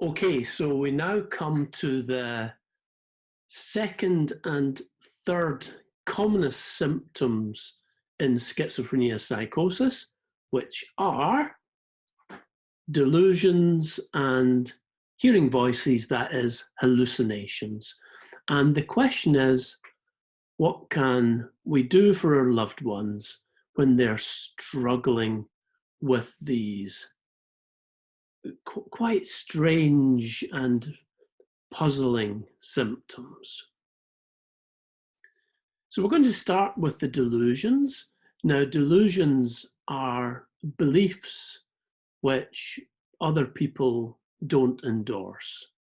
Okay, so we now come to the second and third commonest symptoms in schizophrenia psychosis, which are delusions and hearing voices, that is, hallucinations. And the question is, what can we do for our loved ones when they're struggling with these quite strange and puzzling symptoms? So we're going to start with the delusions. Now, delusions are beliefs which other people don't endorse.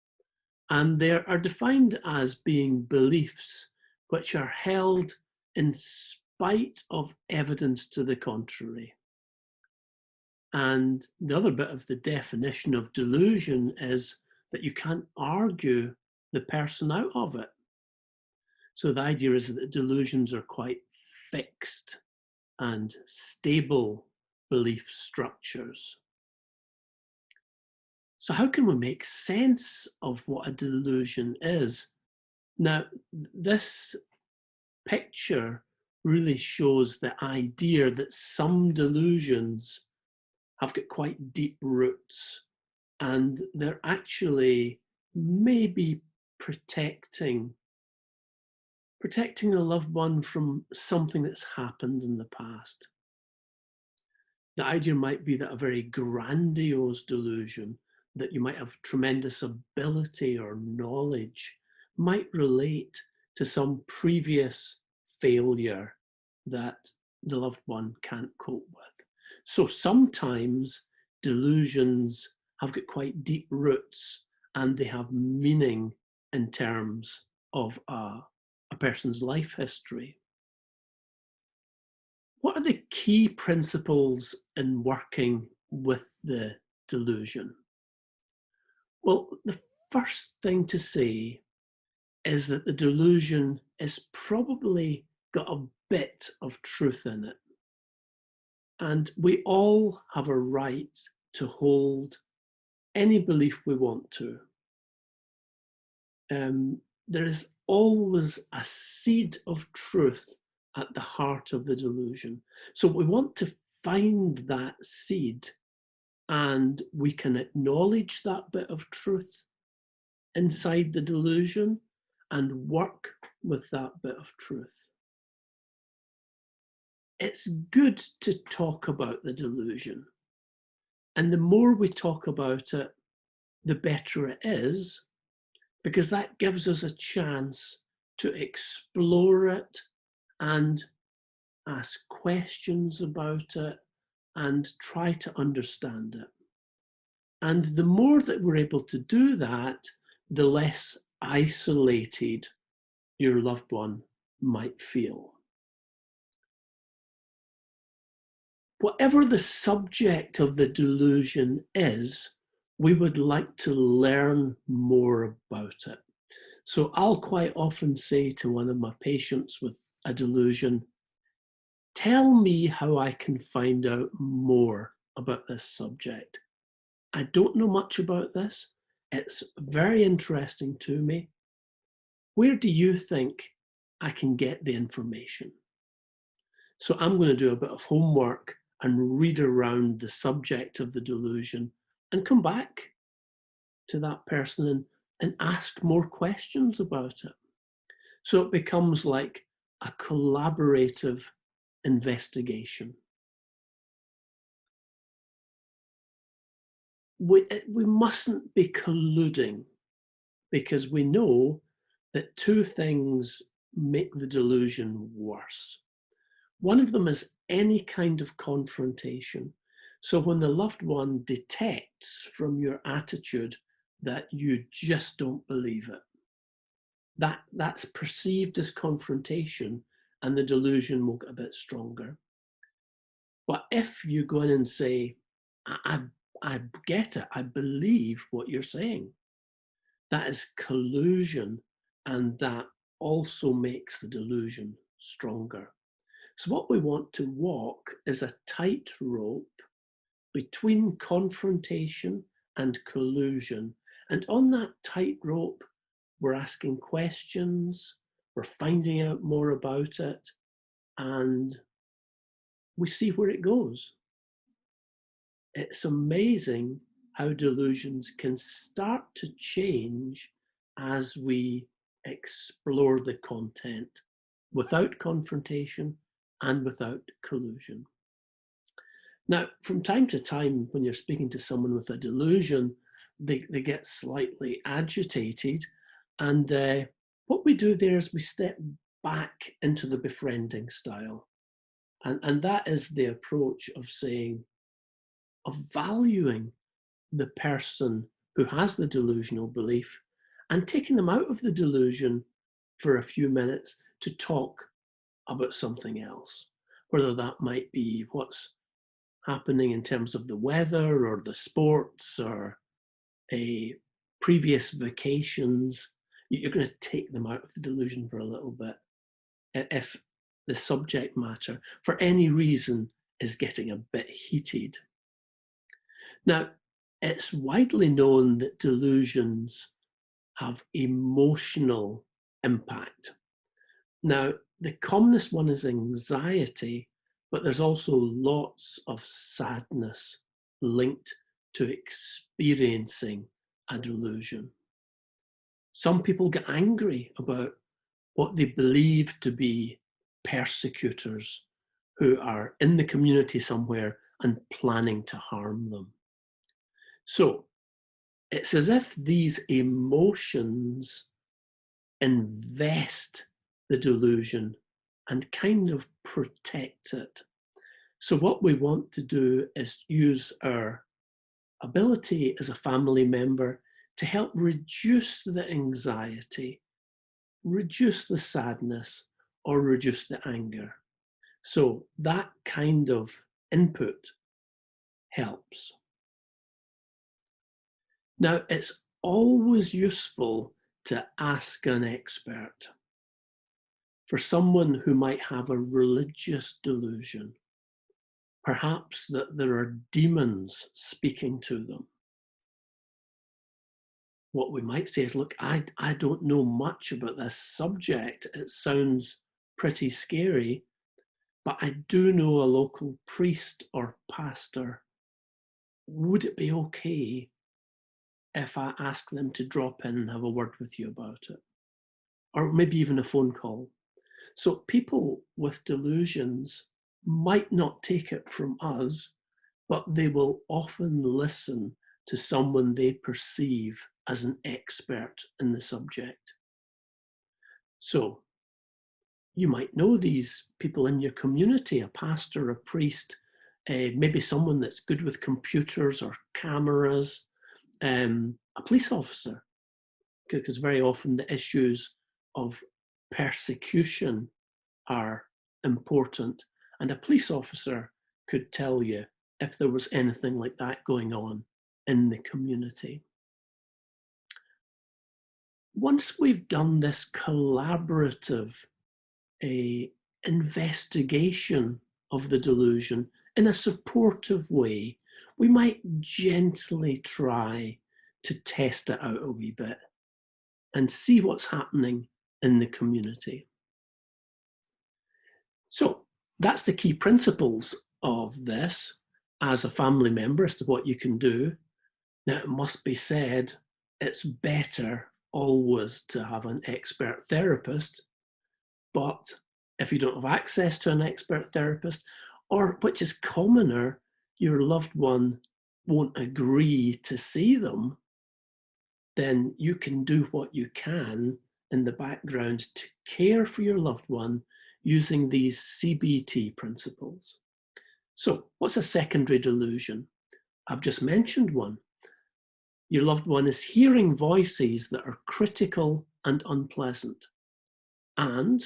And they are defined as being beliefs which are held in spite of evidence to the contrary. And the other bit of the definition of delusion is that you can't argue the person out of it. So the idea is that delusions are quite fixed and stable belief structures. So how can we make sense of what a delusion is? Now, this picture really shows the idea that some delusions have got quite deep roots and they're actually maybe protecting a loved one from something that's happened in the past. The idea might be that a very grandiose delusion, that you might have tremendous ability or knowledge, might relate to some previous failure that the loved one can't cope with. So sometimes delusions have got quite deep roots and they have meaning in terms of a person's life history. What are the key principles in working with the delusion? Well, the first thing to say is that the delusion is probably got a bit of truth in it. And we all have a right to hold any belief we want to. There is always a seed of truth at the heart of the delusion. So we want to find that seed, and we can acknowledge that bit of truth inside the delusion and work with that bit of truth. It's good to talk about the delusion. And the more we talk about it, the better it is, because that gives us a chance to explore it and ask questions about it and try to understand it. And the more that we're able to do that, the less isolated your loved one might feel. Whatever the subject of the delusion is, we would like to learn more about it. So I'll quite often say to one of my patients with a delusion, tell me how I can find out more about this subject. I don't know much about this. It's very interesting to me. Where do you think I can get the information? So I'm going to do a bit of homework and read around the subject of the delusion and come back to that person and ask more questions about it. So it becomes like a collaborative investigation. We mustn't be colluding, because we know that two things make the delusion worse. One of them is any kind of confrontation. So when the loved one detects from your attitude that you just don't believe it, that's perceived as confrontation, and the delusion will get a bit stronger. But if you go in and say, I get it, I believe what you're saying, that is collusion, and that also makes the delusion stronger. So what we want to walk is a tightrope between confrontation and collusion, And on that tightrope, we're asking questions, we're finding out more about it, and we see where it goes. It's amazing how delusions can start to change as we explore the content without confrontation and without collusion. Now, from time to time, when you're speaking to someone with a delusion, they get slightly agitated. And what we do there is we step back into the befriending style. And that is the approach of saying, of valuing the person who has the delusional belief and taking them out of the delusion for a few minutes to talk about something else, whether that might be what's happening in terms of the weather or the sports or a previous vacations. You're going to take them out of the delusion for a little bit if the subject matter, for any reason, is getting a bit heated. Now, it's widely known that delusions have emotional impact. Now, the commonest one is anxiety, but there's also lots of sadness linked to experiencing a delusion. Some people get angry about what they believe to be persecutors who are in the community somewhere and planning to harm them. So it's as if these emotions invest the delusion and kind of protect it. So what we want to do is use our ability as a family member to help reduce the anxiety, reduce the sadness, or reduce the anger. So that kind of input helps. Now, it's always useful to ask an expert. For someone who might have a religious delusion, perhaps that there are demons speaking to them. What we might say is, look, I don't know much about this subject. It sounds pretty scary, but I do know a local priest or pastor. Would it be okay if I ask them to drop in and have a word with you about it? Or maybe even a phone call. So people with delusions might not take it from us, but they will often listen to someone they perceive as an expert in the subject. So you might know these people in your community, a pastor, a priest, maybe someone that's good with computers or cameras, a police officer, because very often the issues of persecution are important. And a police officer could tell you if there was anything like that going on in the community. Once we've done this collaborative investigation of the delusion in a supportive way, we might gently try to test it out a wee bit and see what's happening in the community. So that's the key principles of this as a family member as to what you can do. Now, it must be said, it's better always to have an expert therapist, but if you don't have access to an expert therapist, or which is commoner, your loved one won't agree to see them, then you can do what you can in the background to care for your loved one using these CBT principles. So, what's a secondary delusion? I've just mentioned one. Your loved one is hearing voices that are critical and unpleasant, and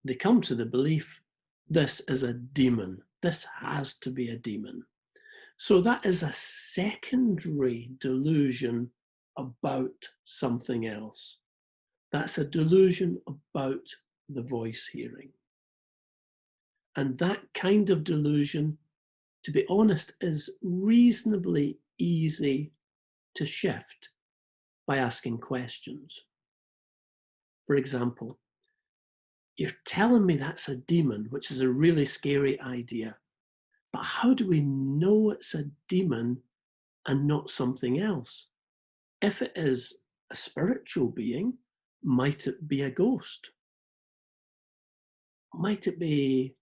they come to the belief, this is a demon. This has to be a demon. So that is a secondary delusion about something else. That's a delusion about the voice hearing. And that kind of delusion, to be honest, is reasonably easy to shift. by asking questions. For example, you're telling me that's a demon, which is a really scary idea, but how do we know it's a demon and not something else? If it is a spiritual being, might it be a ghost? Might it be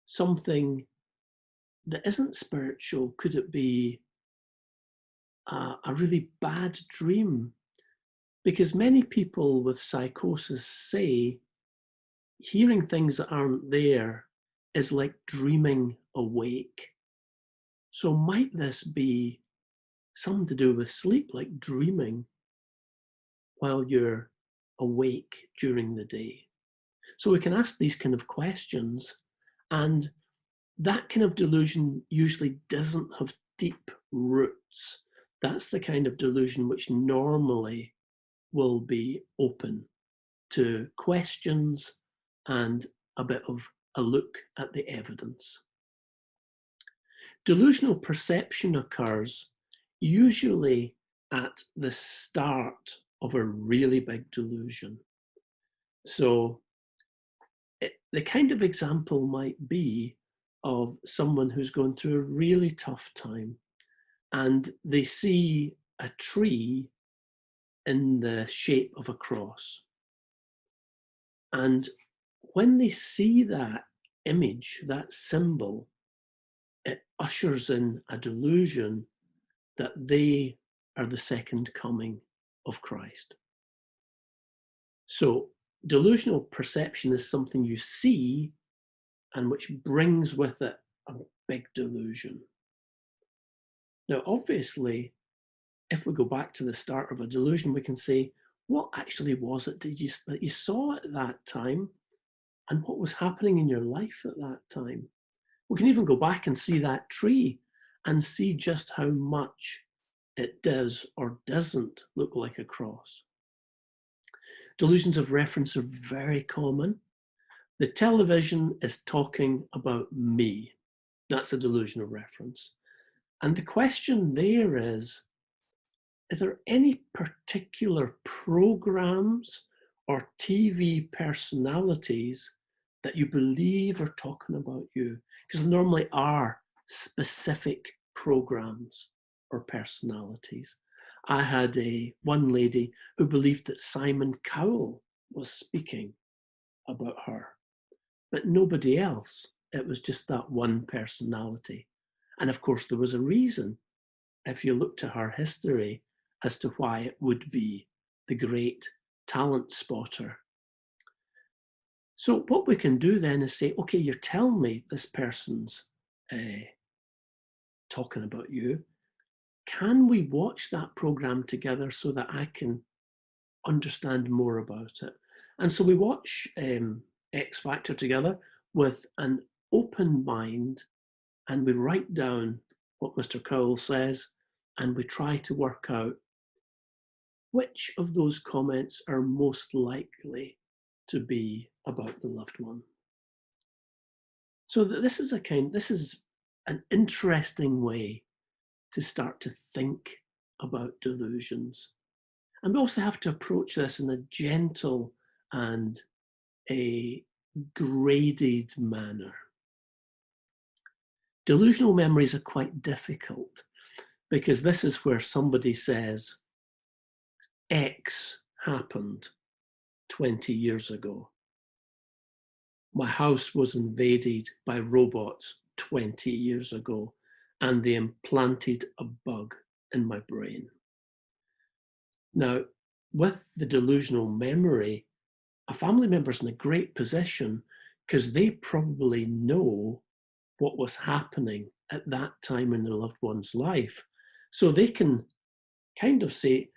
something that isn't spiritual? Could it be a really bad dream? Because many people with psychosis say hearing things that aren't there is like dreaming awake. So might this be something to do with sleep, like dreaming while you're awake during the day? So we can ask these kind of questions, and that kind of delusion usually doesn't have deep roots. That's the kind of delusion which normally will be open to questions and a bit of a look at the evidence. Delusional perception occurs usually at the start of a really big delusion. So the kind of example might be of someone who's going through a really tough time and they see a tree in the shape of a cross. And when they see that image, that symbol, it ushers in a delusion that they are the second coming of Christ. So delusional perception is something you see and which brings with it a big delusion. Now, obviously, if we go back to the start of a delusion, we can say, what actually was it that you saw at that time, and what was happening in your life at that time? We can even go back and see that tree and see just how much it does or doesn't look like a cross. Delusions of reference are very common. The television is talking about me. That's a delusion of reference. And the question there is there any particular programs or TV personalities that you believe are talking about you? Because there normally are specific programs or personalities. I had one lady who believed that Simon Cowell was speaking about her, but nobody else. It was just that one personality. And of course, there was a reason if you look to her history as to why it would be the great talent spotter. So what we can do then is say, okay, you're telling me this person's talking about you. Can we watch that program together so that I can understand more about it? And so we watch X Factor together with an open mind, and we write down what Mr. Cowell says, and we try to work out which of those comments are most likely to be about the loved one. So this is an interesting way to start to think about delusions. And we also have to approach this in a gentle and a graded manner. Delusional memories are quite difficult because this is where somebody says, X happened 20 years ago. My house was invaded by robots 20 years ago, and they implanted a bug in my brain. Now, with the delusional memory, a family member's in a great position because they probably know what was happening at that time in their loved one's life. So they can kind of say,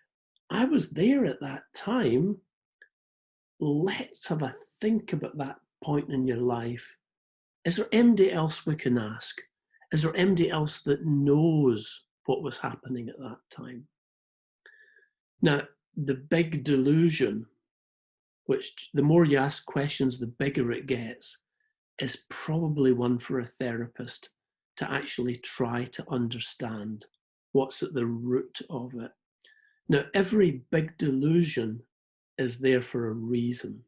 I was there at that time. Let's have a think about that point in your life. Is there anybody else we can ask? Is there anybody else that knows what was happening at that time? Now, the big delusion, which the more you ask questions, the bigger it gets, is probably one for a therapist to actually try to understand what's at the root of it. Now, every big delusion is there for a reason.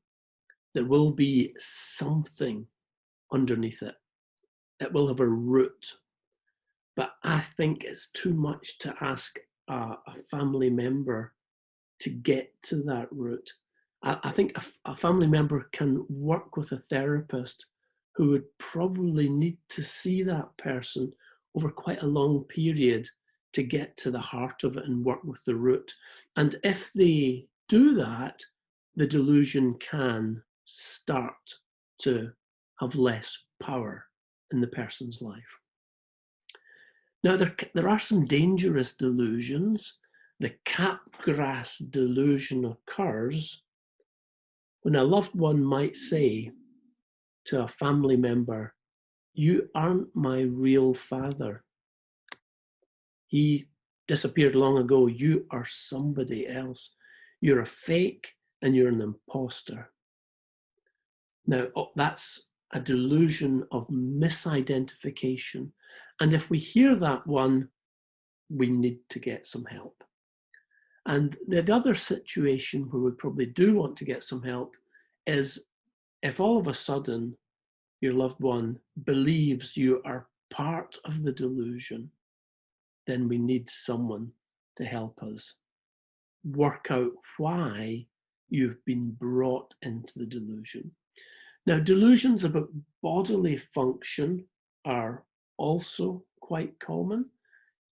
There will be something underneath it. It will have a root. But I think it's too much to ask a family member to get to that route. I think a family member can work with a therapist who would probably need to see that person over quite a long period to get to the heart of it and work with the root. And if they do that, the delusion can start to have less power in the person's life. Now, there are some dangerous delusions. The capgras delusion occurs when a loved one might say to a family member, "You aren't my real father. He disappeared long ago. You are somebody else. You're a fake and you're an imposter." Now, that's a delusion of misidentification. And if we hear that one, we need to get some help. And the other situation where we probably do want to get some help is if all of a sudden your loved one believes you are part of the delusion, then we need someone to help us work out why you've been brought into the delusion. Now, delusions about bodily function are also quite common.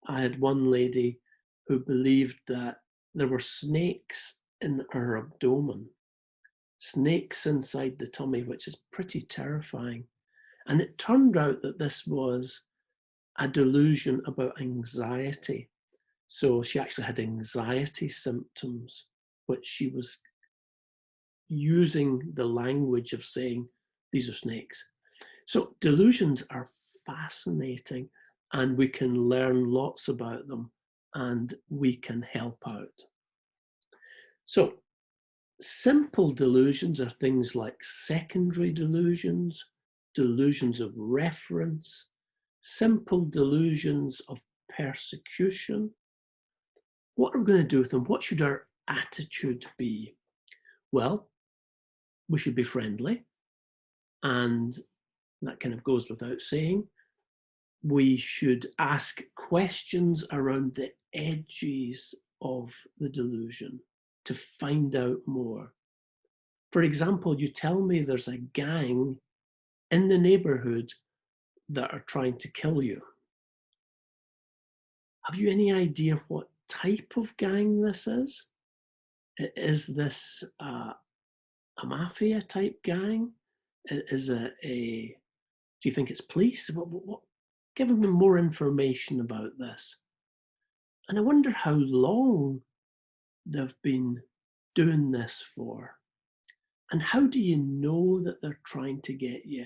I had one lady who believed that there were snakes in her abdomen, snakes inside the tummy, which is pretty terrifying. And it turned out that this was a delusion about anxiety. So she actually had anxiety symptoms, which she was using the language of saying, these are snakes. So delusions are fascinating and we can learn lots about them and we can help out. So simple delusions are things like secondary delusions, delusions of reference, simple delusions of persecution. What are we going to do with them? What should our attitude be? Well, we should be friendly, and that kind of goes without saying. We should ask questions around the edges of the delusion to find out more. For example, you tell me there's a gang in the neighborhood that are trying to kill you. Have you any idea what type of gang this is? Is this a mafia type gang? Is it a, do you think it's police? Give me more information about this. And I wonder how long they've been doing this for. And how do you know that they're trying to get you?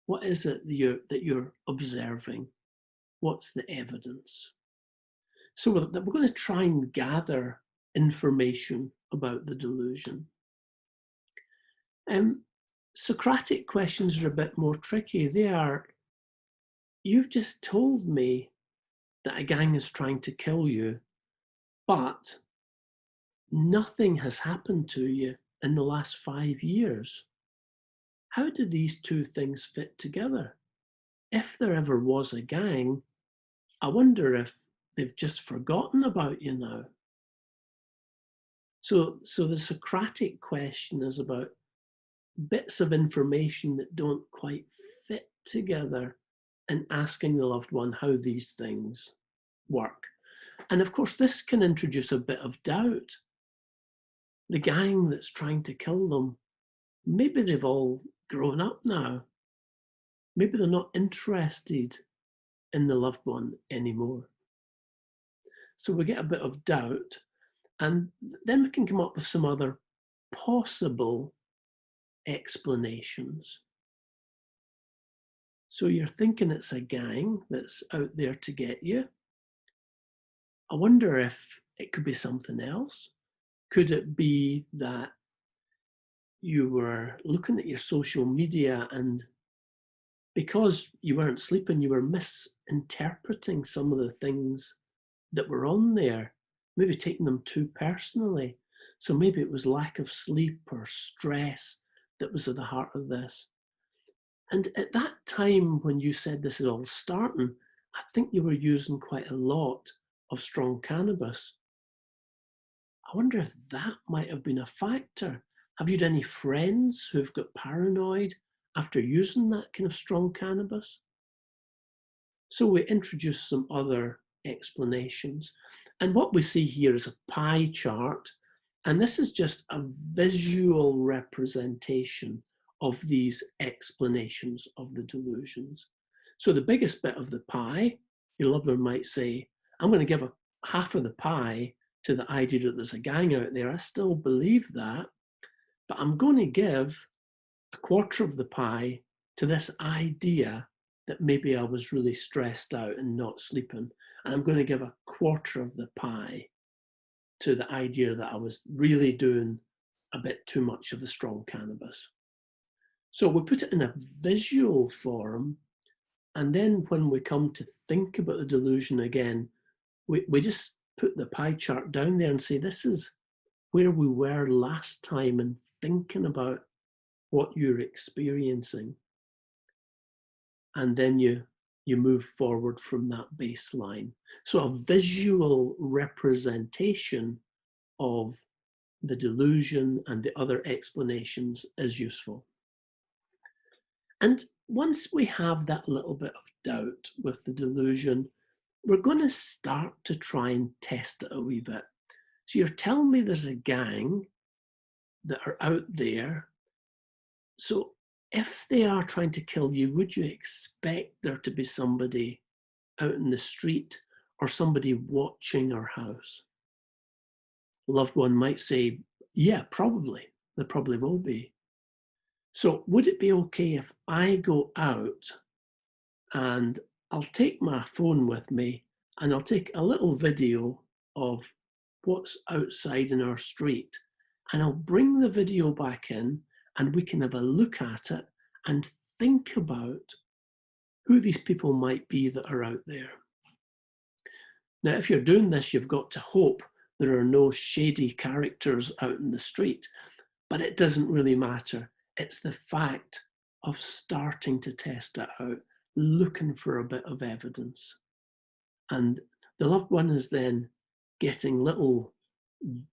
What is it that you're observing? What's the evidence? So we're going to try and gather information about the delusion. Socratic questions are a bit more tricky. They are, you've just told me that a gang is trying to kill you, but nothing has happened to you in the last 5 years. How do these two things fit together? If there ever was a gang, I wonder if they've just forgotten about you now. So the Socratic question is about bits of information that don't quite fit together and asking the loved one how these things work. And of course, this can introduce a bit of doubt. The gang that's trying to kill them, maybe they've all grown up now. Maybe they're not interested in the loved one anymore. So we get a bit of doubt, and then we can come up with some other possible explanations. So you're thinking it's a gang that's out there to get you. I wonder if it could be something else. Could it be that you were looking at your social media and because you weren't sleeping, you were misinterpreting some of the things that were on there? maybe taking them too personally. So maybe it was lack of sleep or stress that was at the heart of this. And at that time, when you said this is all starting, I think you were using quite a lot of strong cannabis. I wonder if that might have been a factor. Have you had any friends who've got paranoid after using that kind of strong cannabis? So we introduce some other explanations. And what we see here is a pie chart. And this is just a visual representation of these explanations of the delusions. So the biggest bit of the pie, your loved one might say, I'm going to give half of the pie to the idea that there's a gang out there. I still believe that, but I'm going to give a quarter of the pie to this idea that maybe I was really stressed out and not sleeping. And I'm going to give a quarter of the pie to the idea that I was really doing a bit too much of the strong cannabis. So we put it in a visual form. And then when we come to think about the delusion again, we just put the pie chart down there and say, this is where we were last time and thinking about what you're experiencing. And then you move forward from that baseline. So a visual representation of the delusion and the other explanations is useful. And once we have that little bit of doubt with the delusion, we're going to start to try and test it a wee bit. So you're telling me there's a gang that are out there. So if they are trying to kill you, would you expect there to be somebody out in the street or somebody watching our house? A loved one might say, yeah, probably. There probably will be. So would it be okay if I go out and I'll take my phone with me and I'll take a little video of what's outside in our street and I'll bring the video back in and we can have a look at it and think about who these people might be that are out there. Now, if you're doing this, you've got to hope there are no shady characters out in the street, but it doesn't really matter. It's the fact of starting to test it out, looking for a bit of evidence. And the loved one is then getting little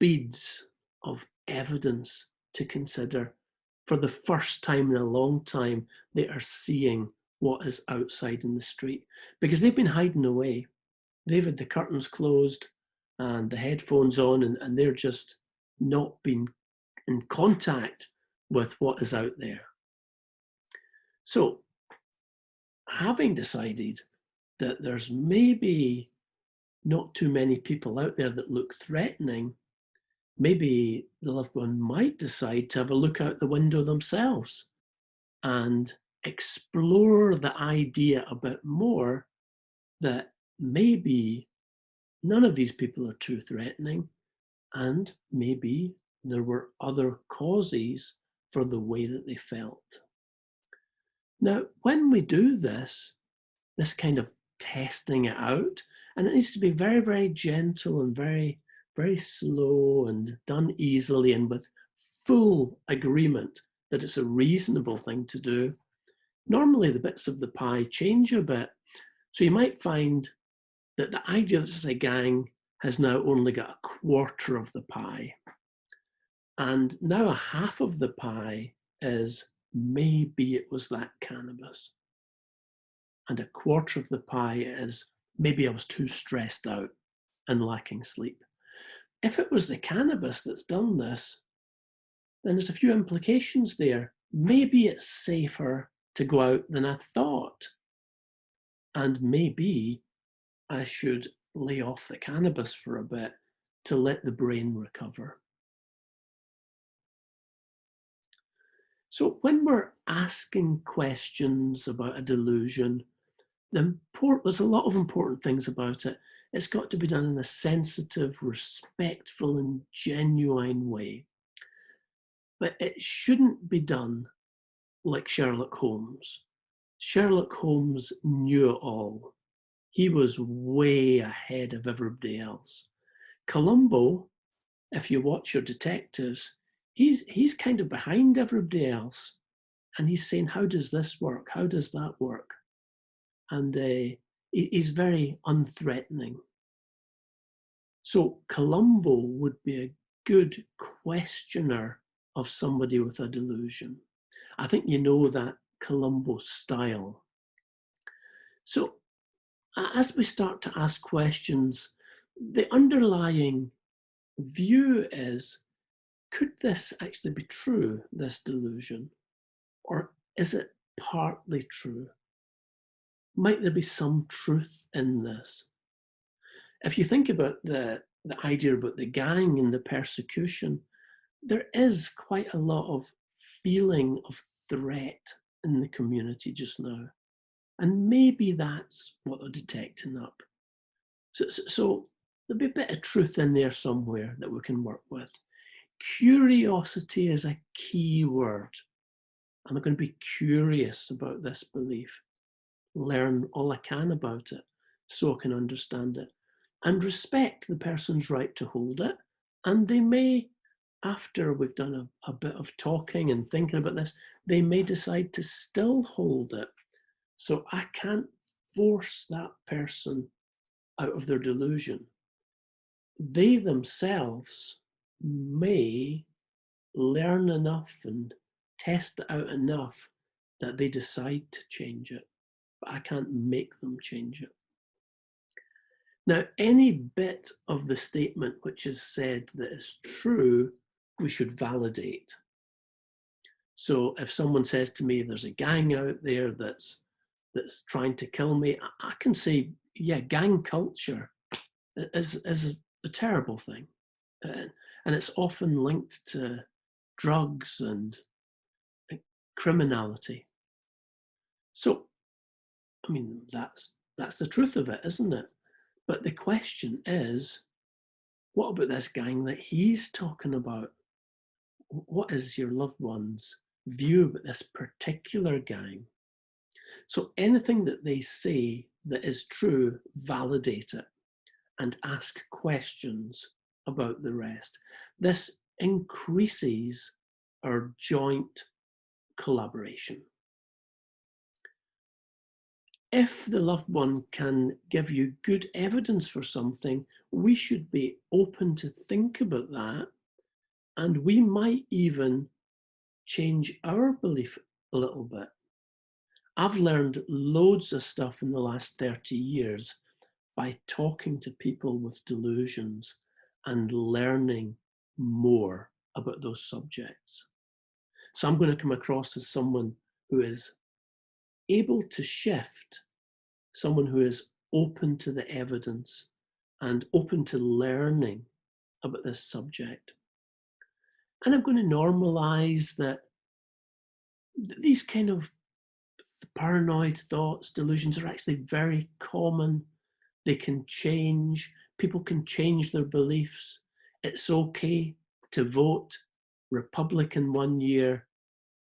beads of evidence to consider. For the first time in a long time, they are seeing what is outside in the street because they've been hiding away. They've had the curtains closed and the headphones on, and they're just not been in contact with what is out there. So, having decided that there's maybe not too many people out there that look threatening, maybe the loved one might decide to have a look out the window themselves and explore the idea a bit more that maybe none of these people are too threatening and maybe there were other causes for the way that they felt. Now, when we do this kind of testing it out, and it needs to be very, very gentle and very, very slow and done easily and with full agreement that it's a reasonable thing to do. Normally, the bits of the pie change a bit. So you might find that the idea that it's a gang has now only got a quarter of the pie. And now a half of the pie is maybe it was that cannabis. And a quarter of the pie is maybe I was too stressed out and lacking sleep. If it was the cannabis that's done this, then there's a few implications there. Maybe it's safer to go out than I thought. And maybe I should lay off the cannabis for a bit to let the brain recover. So when we're asking questions about a delusion, there's a lot of important things about it. It's got to be done in a sensitive, respectful, and genuine way. But it shouldn't be done like Sherlock Holmes. Sherlock Holmes knew it all. He was way ahead of everybody else. Columbo, if you watch your detectives, he's kind of behind everybody else, and he's saying, "How does this work? How does that work?" And he's very unthreatening. So Columbo would be a good questioner of somebody with a delusion. I think you know that Columbo style. So as we start to ask questions, the underlying view is, could this actually be true, this delusion? Or is it partly true? Might there be some truth in this? If you think about the idea about the gang and the persecution, there is quite a lot of feeling of threat in the community just now. And maybe that's what they're detecting up. So there'll be a bit of truth in there somewhere that we can work with. Curiosity is a key word. I'm going to be curious about this belief, learn all I can about it so I can understand it, and respect the person's right to hold it. And they may, after we've done a bit of talking and thinking about this, they may decide to still hold it. So I can't force that person out of their delusion. They themselves may learn enough and test it out enough that they decide to change it, but I can't make them change it. Now, any bit of the statement which is said that is true, we should validate. So if someone says to me, there's a gang out there that's trying to kill me, I can say, yeah, gang culture is a terrible thing. And it's often linked to drugs and criminality. So, I mean, that's the truth of it, isn't it? But the question is, what about this gang that he's talking about? What is your loved one's view about this particular gang? So anything that they say that is true, validate it and ask questions about the rest. This increases our joint collaboration. If the loved one can give you good evidence for something, we should be open to think about that. And we might even change our belief a little bit. I've learned loads of stuff in the last 30 years by talking to people with delusions and learning more about those subjects. So I'm going to come across as someone who is able to shift, someone who is open to the evidence and open to learning about this subject. And I'm going to normalize that these kind of paranoid thoughts, delusions are actually very common. They can change. People can change their beliefs. It's okay to vote Republican one year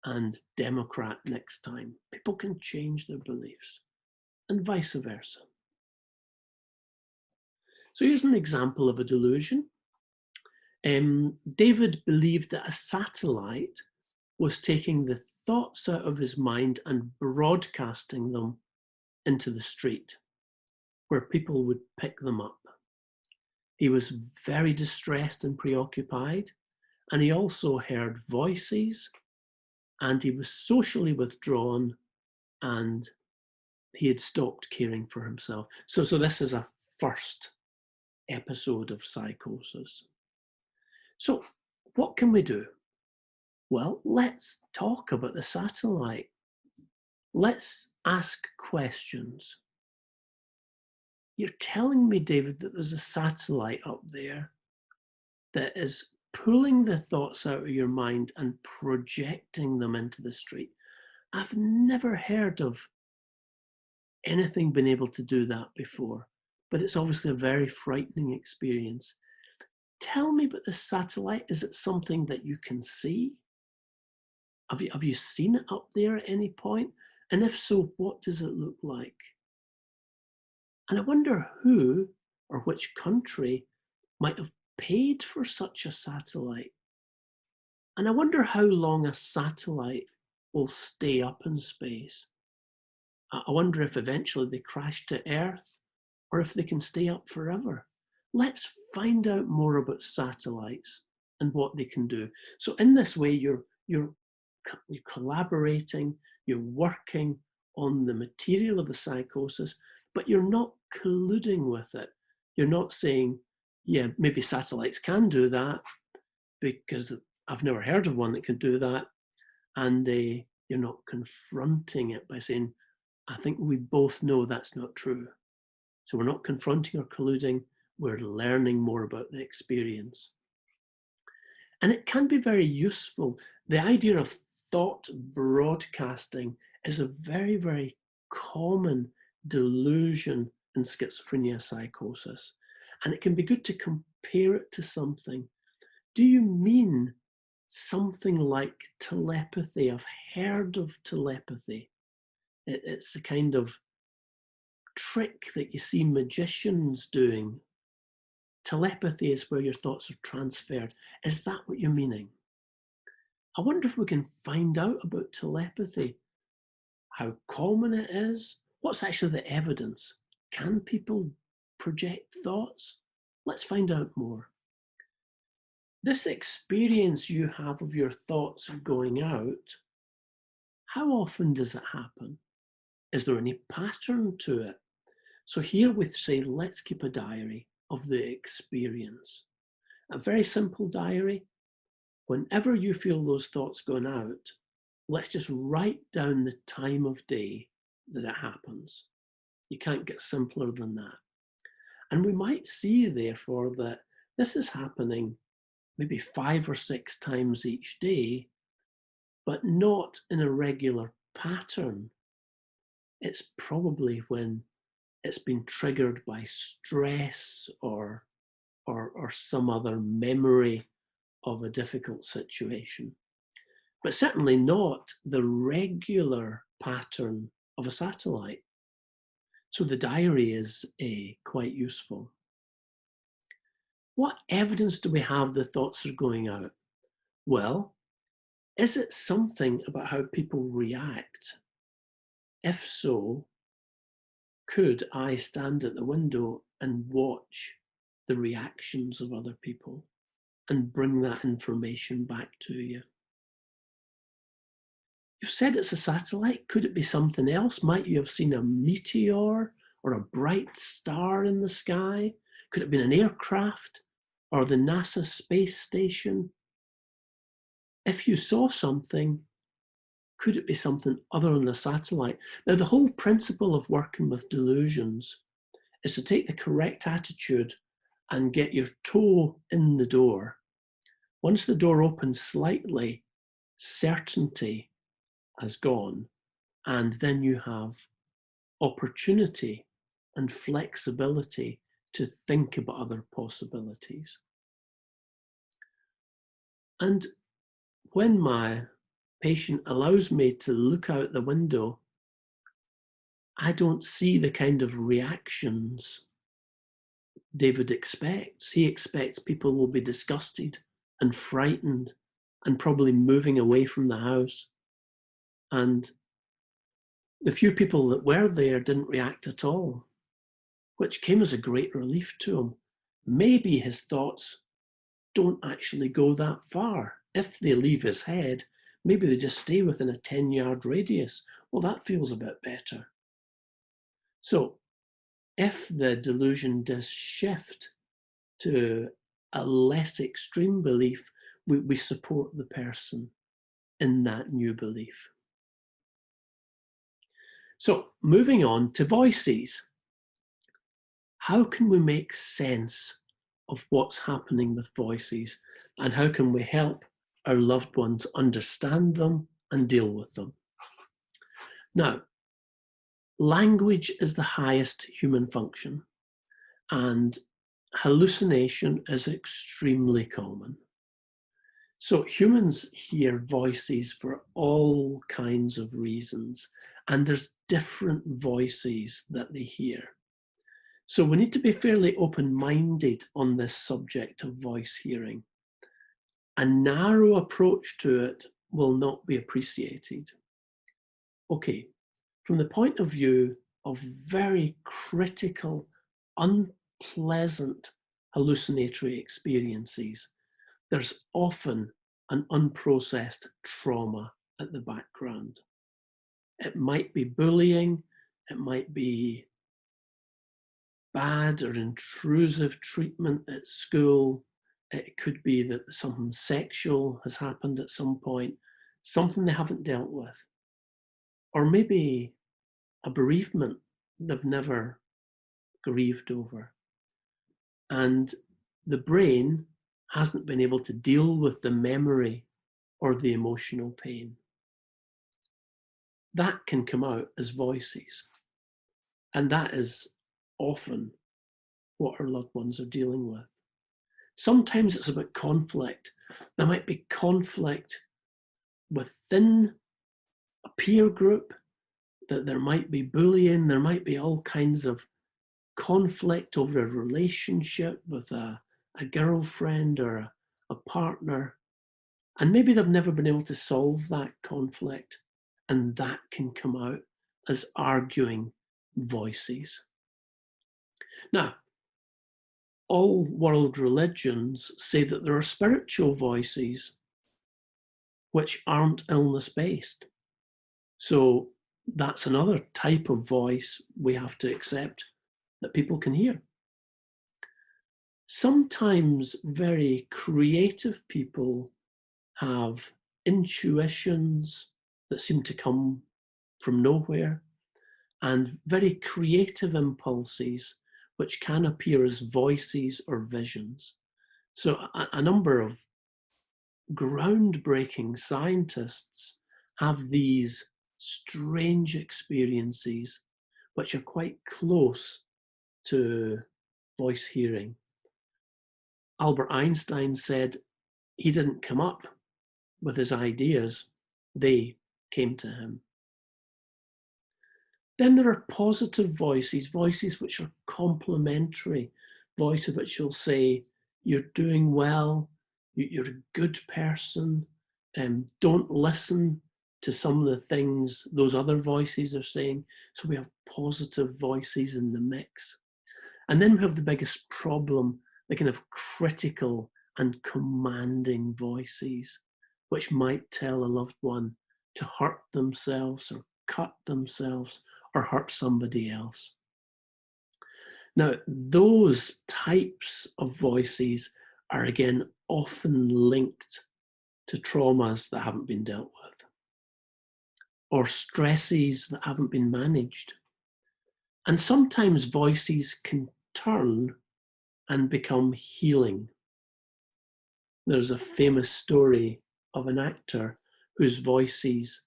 and Democrat next time. People can change their beliefs and vice versa. So here's an example of a delusion. David believed that a satellite was taking the thoughts out of his mind and broadcasting them into the street where people would pick them up. He was very distressed and preoccupied, and he also heard voices, and he was socially withdrawn, and he had stopped caring for himself. So this is a first episode of psychosis. So what can we do? Well, let's talk about the satellite. Let's ask questions. You're telling me, David, that there's a satellite up there that is pulling the thoughts out of your mind and projecting them into the street. I've never heard of anything been able to do that before, but it's obviously a very frightening experience. Tell me about the satellite. Is it something that you can see? Have you seen it up there at any point? And if so, what does it look like? And I wonder who or which country might have paid for such a satellite. And I wonder how long a satellite will stay up in space. I wonder if eventually they crash to Earth or if they can stay up forever. Let's find out more about satellites and what they can do. So in this way, you're collaborating, you're working on the material of the psychosis, but you're not colluding with it. You're not saying, yeah, maybe satellites can do that because I've never heard of one that can do that. And you're not confronting it by saying, I think we both know that's not true. So we're not confronting or colluding, we're learning more about the experience. And it can be very useful. The idea of thought broadcasting is a very, very common delusion in schizophrenia psychosis. And it can be good to compare it to something. Do you mean something like telepathy? I've heard of telepathy. It's a kind of trick that you see magicians doing. Telepathy is where your thoughts are transferred. Is that what you're meaning? I wonder if we can find out about telepathy, how common it is, what's actually the evidence. Can people project thoughts? Let's find out more. This experience you have of your thoughts going out, how often does it happen? Is there any pattern to it? So here we say, let's keep a diary of the experience. A very simple diary. Whenever you feel those thoughts going out, let's just write down the time of day that it happens. You can't get simpler than that. And we might see, therefore, that this is happening maybe 5 or 6 times each day, but not in a regular pattern. It's probably when it's been triggered by stress or some other memory of a difficult situation, but certainly not the regular pattern of a satellite. So the diary is quite useful. What evidence do we have the thoughts are going out? Well, is it something about how people react? If so, could I stand at the window and watch the reactions of other people and bring that information back to you? You've said it's a satellite. Could it be something else? Might you have seen a meteor or a bright star in the sky? Could it have been an aircraft or the NASA space station? If you saw something, could it be something other than a satellite? Now, the whole principle of working with delusions is to take the correct attitude and get your toe in the door. Once the door opens slightly, certainty has gone, and then you have opportunity and flexibility to think about other possibilities. And when my patient allows me to look out the window, I don't see the kind of reactions David expects. He expects people will be disgusted and frightened and probably moving away from the house. And the few people that were there didn't react at all, which came as a great relief to him. Maybe his thoughts don't actually go that far. If they leave his head, maybe they just stay within a 10-yard radius. Well, that feels a bit better. So if the delusion does shift to a less extreme belief, we support the person in that new belief. So moving on to voices. How can we make sense of what's happening with voices, and how can we help our loved ones understand them and deal with them? Now, language is the highest human function, and hallucination is extremely common. So humans hear voices for all kinds of reasons, and there's different voices that they hear. So we need to be fairly open-minded on this subject of voice hearing. A narrow approach to it will not be appreciated. Okay, from the point of view of very critical, unpleasant hallucinatory experiences, there's often an unprocessed trauma at the background. It might be bullying, it might be bad or intrusive treatment at school, it could be that something sexual has happened at some point, something they haven't dealt with, or maybe a bereavement they've never grieved over. And the brain hasn't been able to deal with the memory or the emotional pain. That can come out as voices. And that is often what our loved ones are dealing with. Sometimes it's about conflict. There might be conflict within a peer group, that there might be bullying, there might be all kinds of conflict over a relationship with a girlfriend or a partner. And maybe they've never been able to solve that conflict, and that can come out as arguing voices. Now, all world religions say that there are spiritual voices which aren't illness based. So that's another type of voice we have to accept that people can hear. Sometimes very creative people have intuitions that seem to come from nowhere, and very creative impulses which can appear as voices or visions. So a number of groundbreaking scientists have these strange experiences which are quite close to voice hearing. Albert Einstein said he didn't come up with his ideas, they came to him. Then there are positive voices, voices which are complimentary, voices which will say, you're doing well, you're a good person, don't listen to some of the things those other voices are saying. So we have positive voices in the mix. And then we have the biggest problem, the kind of critical and commanding voices, which might tell a loved one to hurt themselves or cut themselves or hurt somebody else. Now, those types of voices are again often linked to traumas that haven't been dealt with or stresses that haven't been managed. And sometimes voices can turn and become healing. There's a famous story of an actor whose voices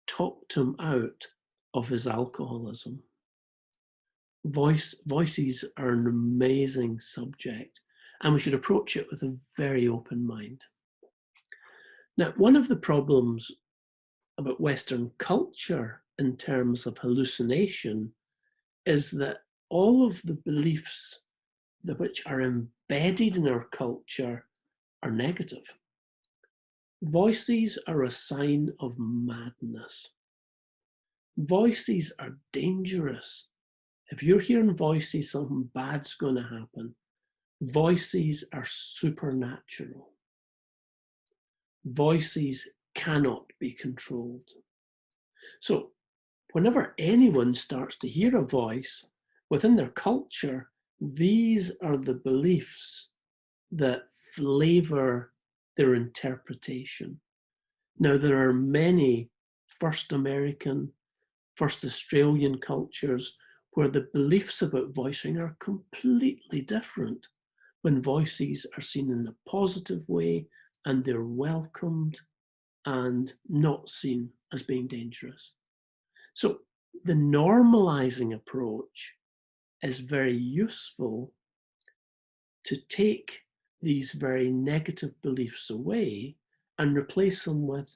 talked him out of his alcoholism. Voices are an amazing subject, and we should approach it with a very open mind. Now, one of the problems about Western culture in terms of hallucination is that all of the beliefs which are embedded in our culture are negative. Voices are a sign of madness. Voices are dangerous. If you're hearing voices, something bad's going to happen. Voices are supernatural. Voices cannot be controlled. So whenever anyone starts to hear a voice within their culture, these are the beliefs that flavor their interpretation. Now, there are many first American, first Australian cultures where the beliefs about voicing are completely different, when voices are seen in a positive way and they're welcomed and not seen as being dangerous. So the normalizing approach is very useful to take these very negative beliefs away and replace them with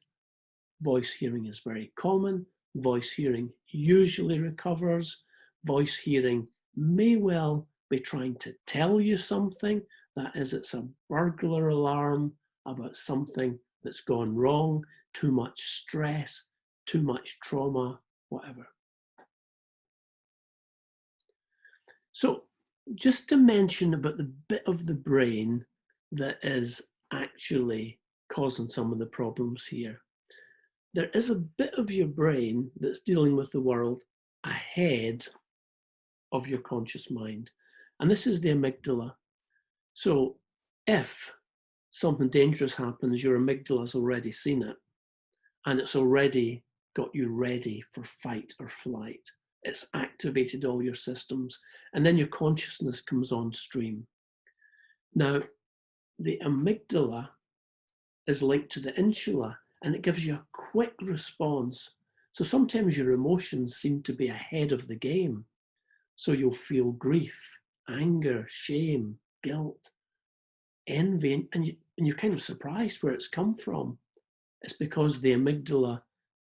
voice hearing is very common, voice hearing usually recovers, voice hearing may well be trying to tell you something. That is, it's a burglar alarm about something that's gone wrong, too much stress, too much trauma, whatever. So just to mention about the bit of the brain that is actually causing some of the problems here. There is a bit of your brain that's dealing with the world ahead of your conscious mind. And this is the amygdala. So if something dangerous happens, your amygdala's already seen it and it's already got you ready for fight or flight. It's activated all your systems, and then your consciousness comes on stream. Now, the amygdala is linked to the insula, and it gives you a quick response. So sometimes your emotions seem to be ahead of the game. So you'll feel grief, anger, shame, guilt, envy, and you're kind of surprised where it's come from. It's because the amygdala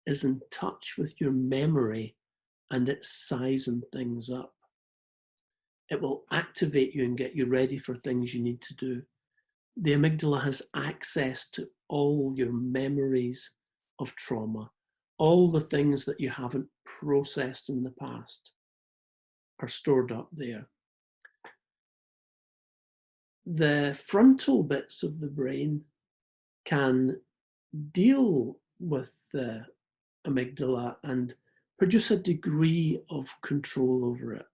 is in touch with your memory and it's sizing things up. It will activate you and get you ready for things you need to do. The amygdala has access to all your memories of trauma. All the things that you haven't processed in the past are stored up there. The frontal bits of the brain can deal with the amygdala and produce a degree of control over it.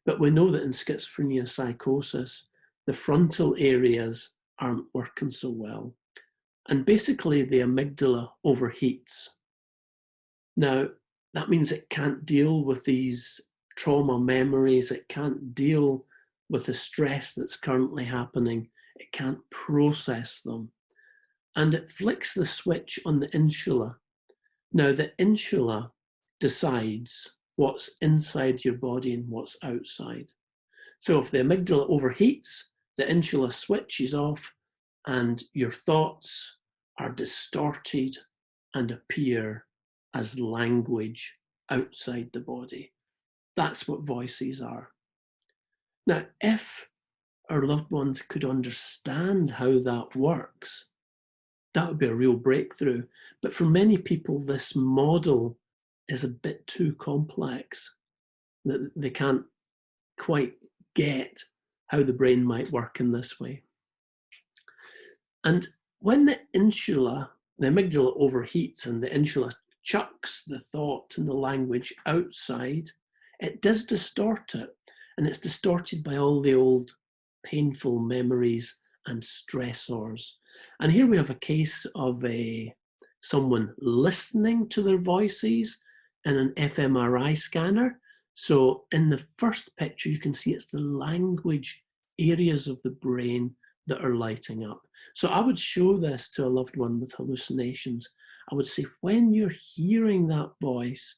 But we know that in schizophrenia psychosis, the frontal areas aren't working so well. And basically, the amygdala overheats. Now, that means it can't deal with these trauma memories, it can't deal with the stress that's currently happening, it can't process them. And it flicks the switch on the insula. Now, the insula decides what's inside your body and what's outside. So if the amygdala overheats, the insula switches off and your thoughts are distorted and appear as language outside the body. That's what voices are. Now, if our loved ones could understand how that works, that would be a real breakthrough. But for many people, this model is a bit too complex, that they can't quite get how the brain might work in this way. And when the insula, the amygdala overheats and the insula chucks the thought and the language outside, it does distort it. And it's distorted by all the old painful memories and stressors. And here we have a case of someone listening to their voices in an fMRI scanner. So in the first picture, you can see it's the language areas of the brain that are lighting up. So I would show this to a loved one with hallucinations. I would say, when you're hearing that voice,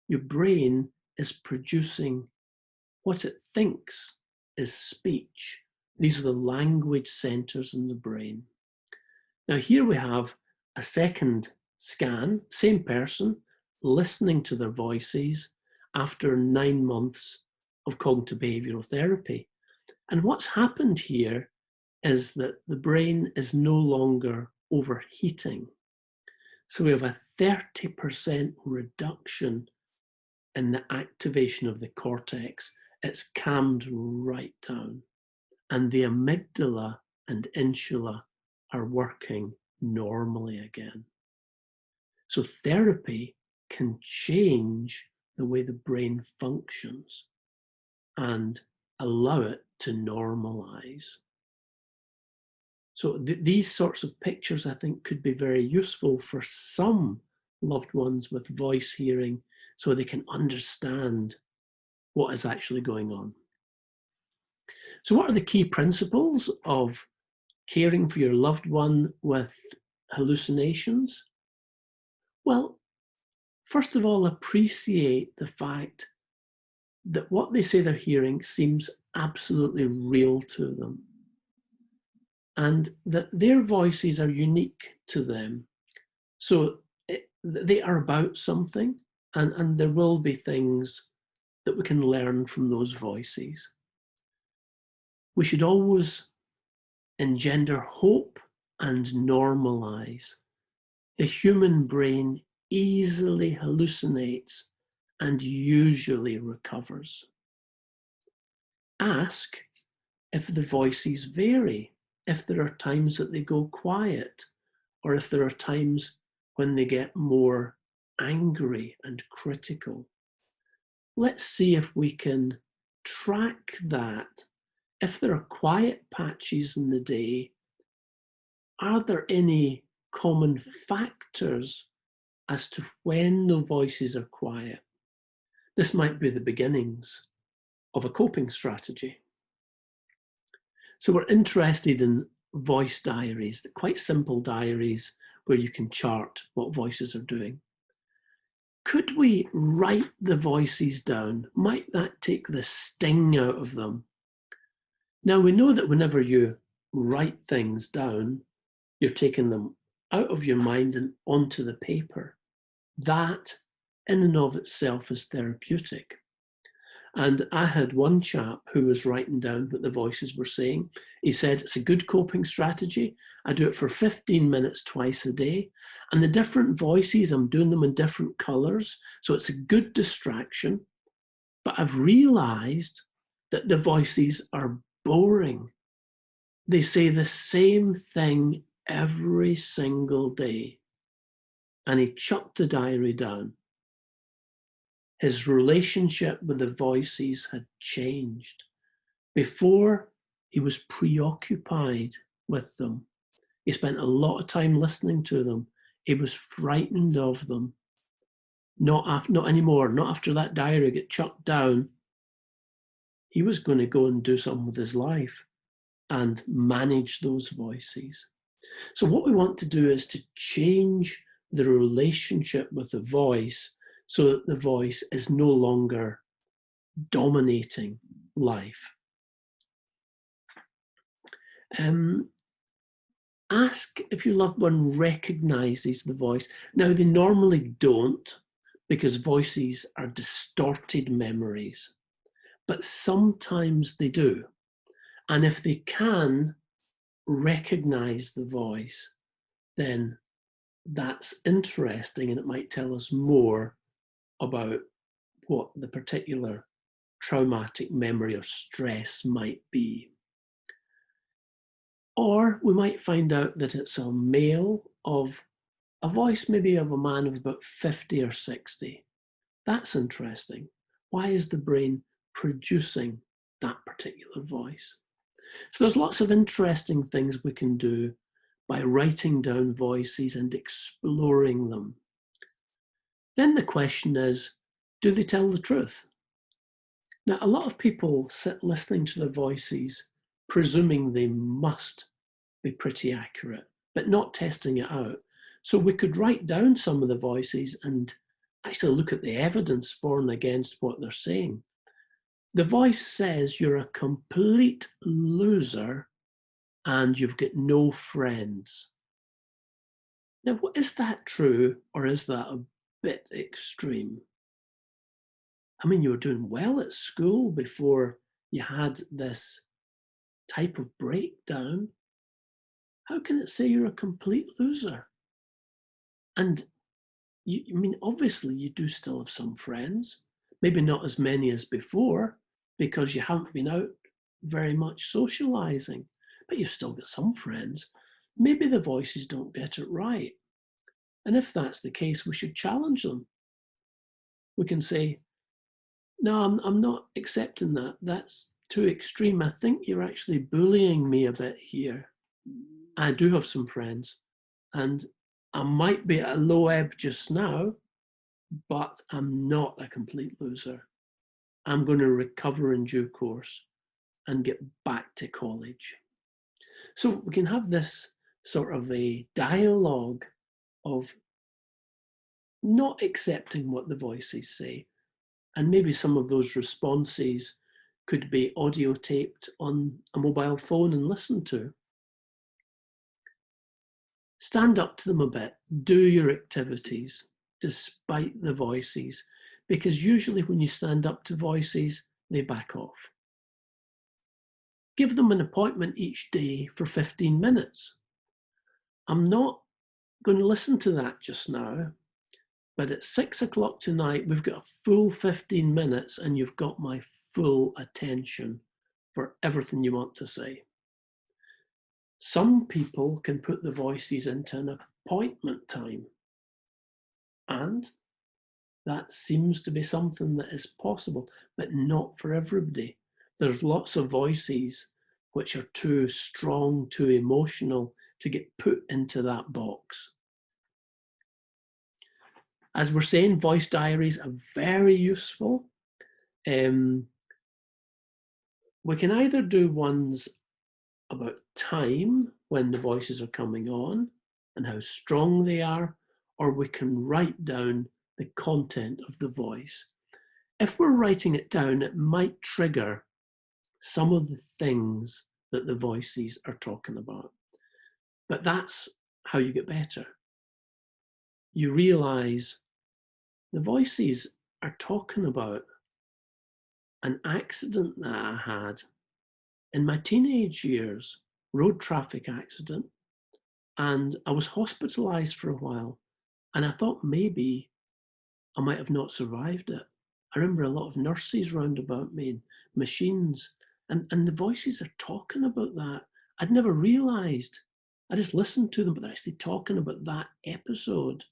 your brain is producing what it thinks is speech. These are the language centers in the brain. Now here we have a second scan, same person, listening to their voices after 9 months of cognitive behavioral therapy. And what's happened here is that the brain is no longer overheating. So we have a 30% reduction in the activation of the cortex. It's calmed right down. And the amygdala and insula are working normally again. So therapy can change the way the brain functions and allow it to normalize. So these sorts of pictures, I think, could be very useful for some loved ones with voice hearing, so they can understand what is actually going on. So what are the key principles of caring for your loved one with hallucinations? Well, first of all, appreciate the fact that what they say they're hearing seems absolutely real to them, and that their voices are unique to them. So they are about something, and there will be things that we can learn from those voices. We should always engender hope and normalize. The human brain easily hallucinates and usually recovers. Ask if the voices vary, if there are times that they go quiet, or if there are times when they get more angry and critical. Let's see if we can track that. If there are quiet patches in the day, are there any common factors as to when the voices are quiet? This might be the beginnings of a coping strategy. So we're interested in voice diaries, quite simple diaries where you can chart what voices are doing. Could we write the voices down? Might that take the sting out of them? Now we know that whenever you write things down, you're taking them out of your mind and onto the paper. That in and of itself is therapeutic. And I had one chap who was writing down what the voices were saying. He said, it's a good coping strategy. I do it for 15 minutes twice a day. And the different voices, I'm doing them in different colors. So it's a good distraction. But I've realized that the voices are boring. They say the same thing every single day. And he chucked the diary down. His relationship with the voices had changed. Before, he was preoccupied with them. He spent a lot of time listening to them. He was frightened of them. Not anymore. Not after that diary got chucked down. He was going to go and do something with his life and manage those voices. So what we want to do is to change the relationship with the voice so that the voice is no longer dominating life. Ask if your loved one recognizes the voice. Now, they normally don't because voices are distorted memories, but sometimes they do. And if they can recognize the voice, then that's interesting and it might tell us more about what the particular traumatic memory or stress might be. Or we might find out that it's a male of a voice maybe of a man of about 50 or 60. That's interesting. Why is the brain producing that particular voice? So there's lots of interesting things we can do by writing down voices and exploring them. Then the question is, do they tell the truth? Now, a lot of people sit listening to the voices, presuming they must be pretty accurate, but not testing it out. So we could write down some of the voices and actually look at the evidence for and against what they're saying. The voice says you're a complete loser and you've got no friends. Now, is that true or is that a bit extreme? I mean, you were doing well at school before you had this type of breakdown. How can it say you're a complete loser? And I mean, obviously you do still have some friends, maybe not as many as before because you haven't been out very much socializing, but you've still got some friends. Maybe the voices don't get it right. And if that's the case, we should challenge them. We can say, no, I'm not accepting that. That's too extreme. I think you're actually bullying me a bit here. I do have some friends and I might be at a low ebb just now, but I'm not a complete loser. I'm going to recover in due course and get back to college. So we can have this sort of a dialogue of not accepting what the voices say. And maybe some of those responses could be audio taped on a mobile phone and listened to. Stand up to them a bit, do your activities despite the voices, because usually when you stand up to voices, they back off. Give them an appointment each day for 15 minutes. I'm not going to listen to that just now, but at 6 o'clock tonight, we've got a full 15 minutes and you've got my full attention for everything you want to say. Some people can put the voices into an appointment time, and that seems to be something that is possible, but not for everybody. There's lots of voices which are too strong, too emotional to get put into that box. As we're saying, voice diaries are very useful. We can either do ones about time when the voices are coming on and how strong they are, or we can write down the content of the voice. If we're writing it down, it might trigger some of the things that the voices are talking about. But that's how you get better. You realize the voices are talking about an accident that I had in my teenage years, road traffic accident, and I was hospitalized for a while, and I thought maybe I might have not survived it. I remember a lot of nurses round about me and machines, and the voices are talking about that. I'd never realized. I just listened to them, but they're actually talking about that episode.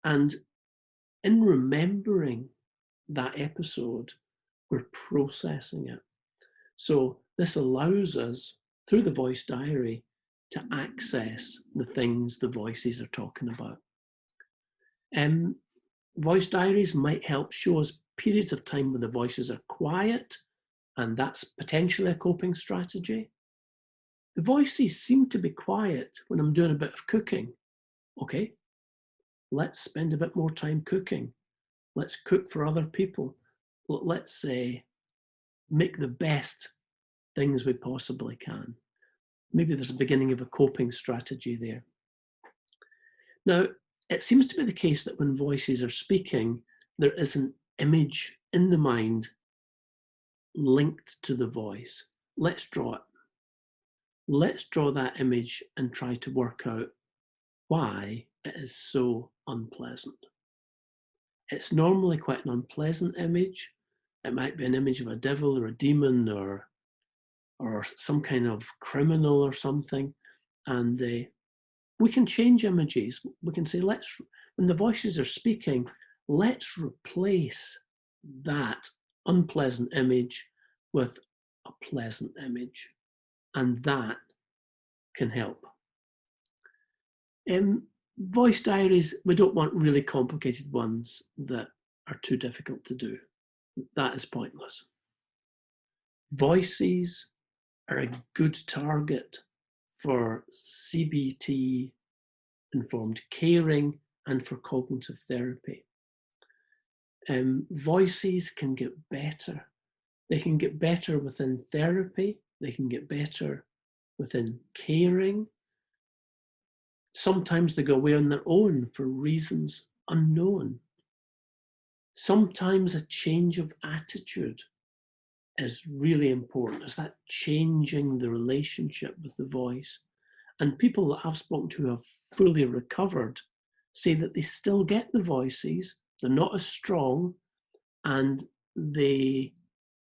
And in remembering that episode, we're processing it. So this allows us, through the voice diary, to access the things the voices are talking about. Voice diaries might help show us periods of time when the voices are quiet, and that's potentially a coping strategy. The voices seem to be quiet when I'm doing a bit of cooking. Okay, let's spend a bit more time cooking. Let's cook for other people. Let's say make the best things we possibly can. Maybe there's a beginning of a coping strategy there. Now, it seems to be the case that when voices are speaking, there is an image in the mind linked to the voice. Let's draw it. Let's draw that image and try to work out why it is so unpleasant. It's normally quite an unpleasant image. It might be an image of a devil or a demon or some kind of criminal or something. And we can change images. We can say, when the voices are speaking, let's replace that unpleasant image with a pleasant image. And that can help. Voice diaries, we don't want really complicated ones that are too difficult to do. That is pointless. Voices are a good target for CBT informed caring and for cognitive therapy. Voices can get better. They can get better within therapy. They can get better within caring. Sometimes they go away on their own for reasons unknown. Sometimes a change of attitude is really important. Is that changing the relationship with the voice? And people that I've spoken to who have fully recovered say that they still get the voices, they're not as strong, and they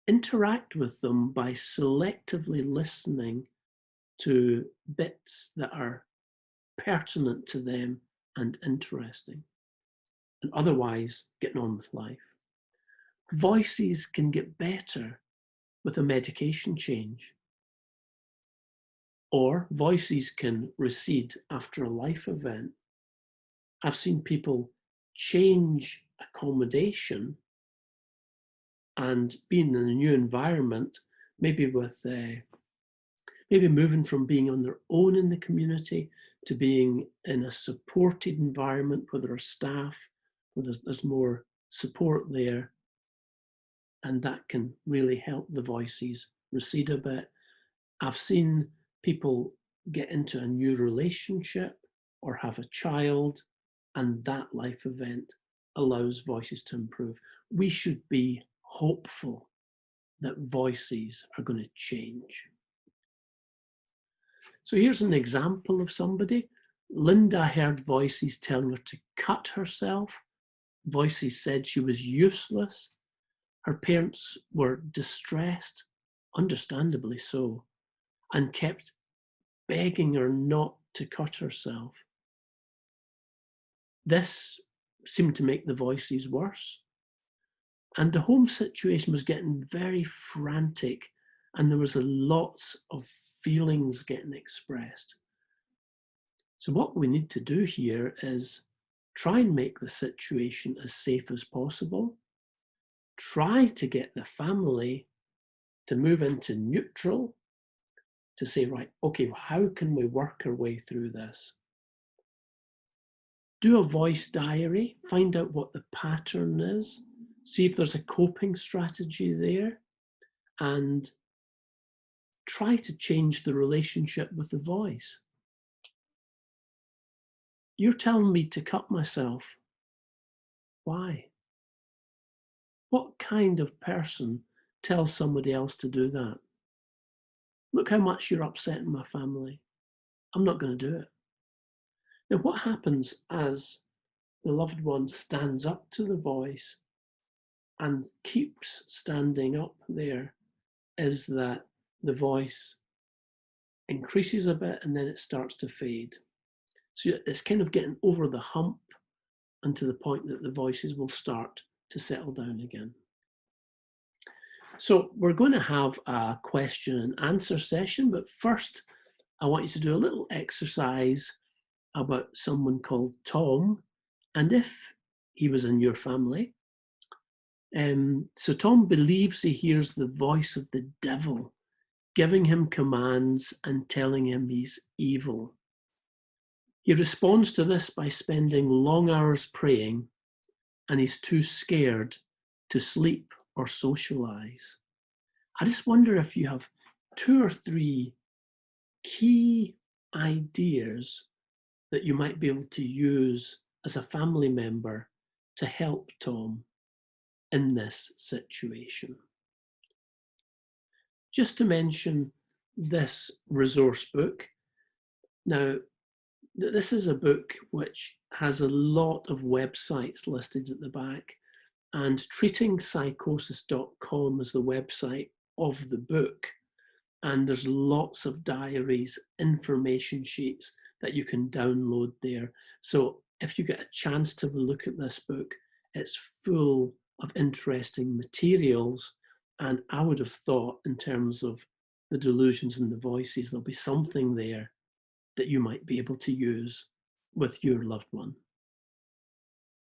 interact with them by selectively listening to bits that are pertinent to them and interesting, and otherwise getting on with life. Voices can get better with a medication change, or voices can recede after a life event. I've seen people change accommodation and being in a new environment, maybe maybe moving from being on their own in the community to being in a supported environment where there are staff, where there's more support there, and that can really help the voices recede a bit. I've seen people get into a new relationship or have a child, and that life event allows voices to improve. We should be hopeful that voices are going to change. So here's an example of somebody. Linda heard voices telling her to cut herself. Voices said she was useless. Her parents were distressed, understandably so, and kept begging her not to cut herself. This seemed to make the voices worse. And the home situation was getting very frantic, and there was lots of feelings getting expressed. So what we need to do here is try and make the situation as safe as possible. Try to get the family to move into neutral, to say, right, okay, how can we work our way through this? Do a voice diary, find out what the pattern is, see if there's a coping strategy there, and try to change the relationship with the voice. You're telling me to cut myself. Why? What kind of person tells somebody else to do that? Look how much you're upsetting my family. I'm not going to do it. Now, what happens as the loved one stands up to the voice and keeps standing up there is that the voice increases a bit and then it starts to fade. So it's kind of getting over the hump and to the point that the voices will start to settle down again. So we're going to have a question and answer session, but first I want you to do a little exercise about someone called Tom, and if he was in your family. So Tom believes he hears the voice of the devil giving him commands and telling him he's evil. He responds to this by spending long hours praying, and he's too scared to sleep or socialize. I just wonder if you have 2 or 3 key ideas that you might be able to use as a family member to help Tom in this situation. Just to mention this resource book. Now, this is a book which has a lot of websites listed at the back, and treatingpsychosis.com is the website of the book. And there's lots of diaries, information sheets that you can download there. So if you get a chance to look at this book, it's full of interesting materials. And I would have thought, in terms of the delusions and the voices, there'll be something there that you might be able to use with your loved one.